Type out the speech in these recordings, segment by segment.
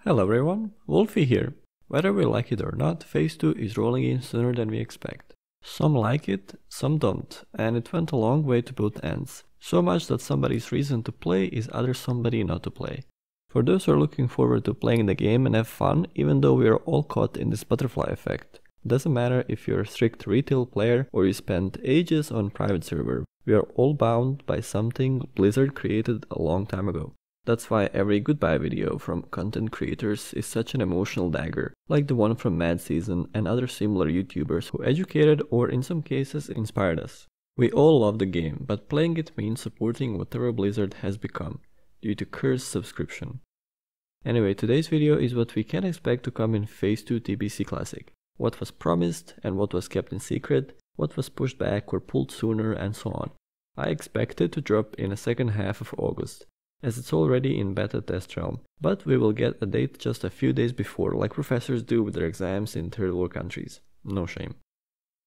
Hello everyone, Wolfie here. Whether we like it or not, Phase 2 is rolling in sooner than we expect. Some like it, some don't, and it went a long way to both ends. So much that somebody's reason to play is other somebody not to play. For those who are looking forward to playing the game and have fun, even though we are all caught in this butterfly effect. Doesn't matter if you're a strict retail player or you spent ages on private server, we are all bound by something Blizzard created a long time ago. That's why every goodbye video from content creators is such an emotional dagger, like the one from Mad Season and other similar YouTubers who educated or in some cases inspired us. We all love the game, but playing it means supporting whatever Blizzard has become, due to cursed subscription. Anyway, today's video is what we can expect to come in Phase 2 TBC Classic. What was promised and what was kept in secret, what was pushed back or pulled sooner and so on. I expect it to drop in the second half of August, as it's already in beta test realm, but we will get a date just a few days before, like professors do with their exams in third world countries. No shame.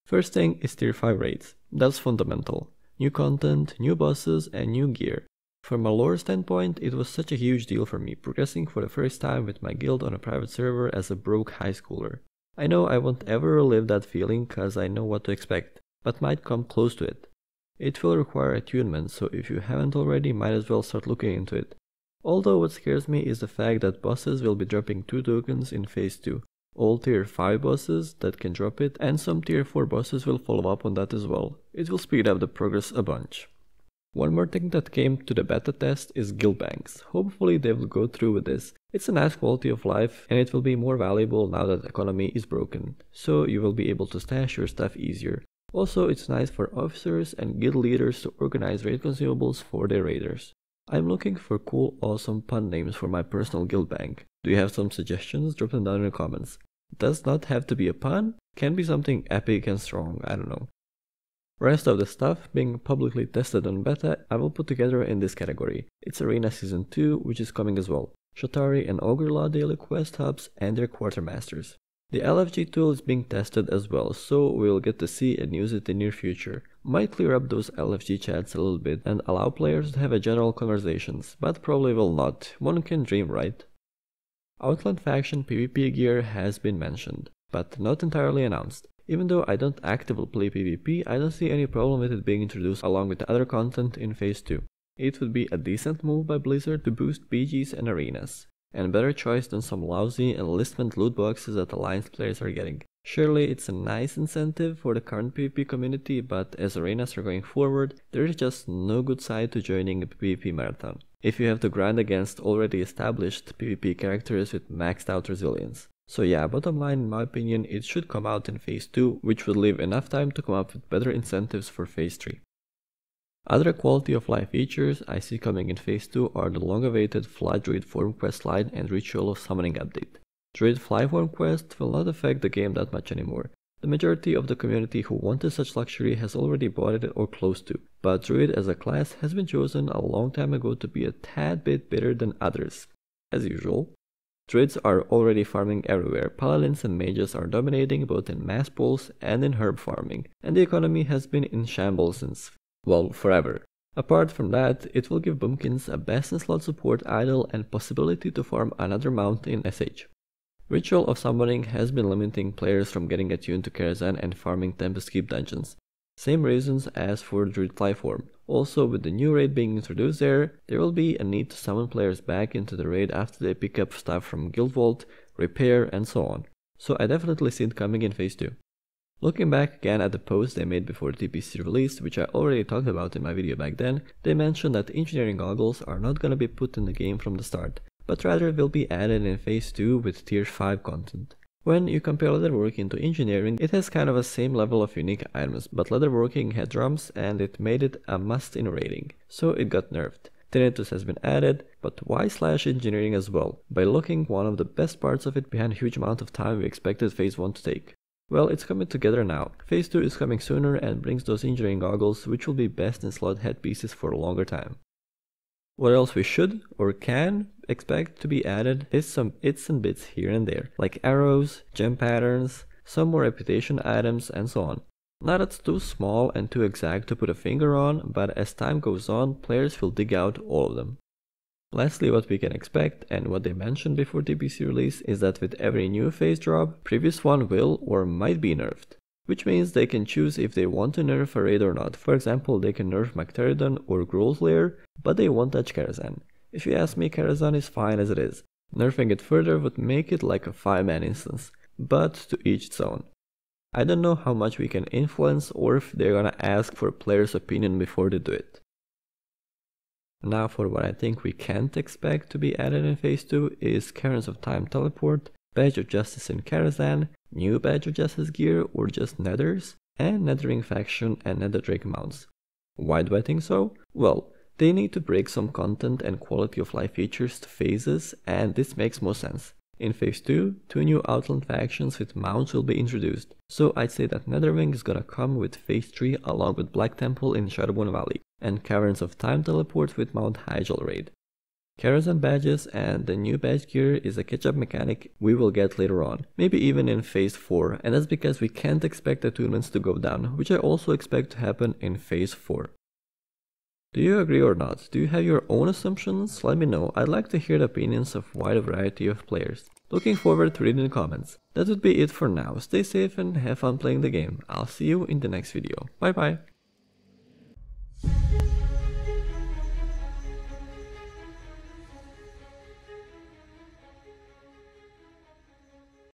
First thing is tier 5 raids. That's fundamental. New content, new bosses and new gear. From a lore standpoint, it was such a huge deal for me, progressing for the first time with my guild on a private server as a broke high schooler. I know I won't ever relive that feeling cause I know what to expect, but might come close to it. It will require attunement, so if you haven't already, might as well start looking into it. Although what scares me is the fact that bosses will be dropping 2 tokens in Phase 2. All tier 5 bosses that can drop it, and some tier 4 bosses will follow up on that as well. It will speed up the progress a bunch. One more thing that came to the beta test is guild banks. Hopefully they will go through with this. It's a nice quality of life and it will be more valuable now that the economy is broken, so you will be able to stash your stuff easier. Also, it's nice for officers and guild leaders to organize raid consumables for their raiders. I'm looking for cool, awesome pun names for my personal guild bank. Do you have some suggestions? Drop them down in the comments. Does not have to be a pun, can be something epic and strong, I don't know. Rest of the stuff being publicly tested on beta, I will put together in this category. It's Arena Season 2, which is coming as well. Sha'tar and Ogri'la daily quest hubs and their quartermasters. The LFG tool is being tested as well, so we'll get to see and use it in the near future. Might clear up those LFG chats a little bit and allow players to have a general conversations, but probably will not. One can dream, right? Outland faction PvP gear has been mentioned, but not entirely announced. Even though I don't actively play PvP, I don't see any problem with it being introduced along with the other content in Phase 2. It would be a decent move by Blizzard to boost BGs and arenas, and better choice than some lousy enlistment loot boxes that Alliance players are getting. Surely it's a nice incentive for the current PvP community, but as arenas are going forward, there is just no good side to joining a PvP marathon, if you have to grind against already established PvP characters with maxed out resilience. So yeah, bottom line, in my opinion, it should come out in Phase 2, which would leave enough time to come up with better incentives for Phase 3. Other quality of life features I see coming in Phase 2 are the long-awaited Fly Druid Form Quest line and Ritual of Summoning update. Druid Fly Form Quest will not affect the game that much anymore. The majority of the community who wanted such luxury has already bought it or close to, but Druid as a class has been chosen a long time ago to be a tad bit better than others. As usual, Druids are already farming everywhere. Paladins and mages are dominating both in mass pulls and in herb farming, and the economy has been in shambles since, well, forever. Apart from that, it will give bumpkins a best in slot support idol and possibility to farm another mount in SH. Ritual of Summoning has been limiting players from getting attuned to Karazhan and farming Tempest Keep dungeons. Same reasons as for Druid Flyform. Also, with the new raid being introduced there will be a need to summon players back into the raid after they pick up stuff from Guild Vault, Repair and so on. So I definitely see it coming in Phase 2. Looking back again at the post they made before the TPC released, which I already talked about in my video back then, they mentioned that engineering goggles are not gonna be put in the game from the start, but rather will be added in Phase 2 with tier 5 content. When you compare leatherworking to engineering, it has kind of a same level of unique items, but leatherworking had drums and it made it a must in raiding, so it got nerfed. Tinnitus has been added, but why slash engineering as well, by looking one of the best parts of it behind a huge amount of time we expected Phase 1 to take. Well, it's coming together now. Phase 2 is coming sooner and brings those engineering goggles, which will be best in slot headpieces for a longer time. What else we should or can expect to be added is some its and bits here and there, like arrows, gem patterns, some more reputation items and so on. Now that's too small and too exact to put a finger on, but as time goes on, players will dig out all of them. Lastly, what we can expect, and what they mentioned before DBC release, is that with every new phase drop, previous one will or might be nerfed. Which means they can choose if they want to nerf a raid or not. For example, they can nerf Magteridon or Gruul's Lair, but they won't touch Karazhan. If you ask me, Karazhan is fine as it is. Nerfing it further would make it like a 5-man instance, but to each its own. I don't know how much we can influence or if they're gonna ask for players' opinion before they do it. Now for what I think we can't expect to be added in Phase 2 is Caverns of Time Teleport, Badge of Justice in Karazhan, new Badge of Justice gear or just Nethers, and Nethering Faction and Netherdrake mounts. Why do I think so? Well, they need to break some content and quality of life features to phases, and this makes more sense. In Phase 2, 2 new Outland factions with mounts will be introduced, so I'd say that Netherwing is gonna come with Phase 3 along with Black Temple in Shadowbone Valley, and Caverns of Time Teleport with Mount Hyjal raid. Karazhan badges and the new badge gear is a catch-up mechanic we will get later on, maybe even in Phase 4, and that's because we can't expect attunements to go down, which I also expect to happen in Phase 4. Do you agree or not? Do you have your own assumptions? Let me know, I'd like to hear the opinions of a wide variety of players. Looking forward to reading the comments. That would be it for now, stay safe and have fun playing the game. I'll see you in the next video. Bye bye!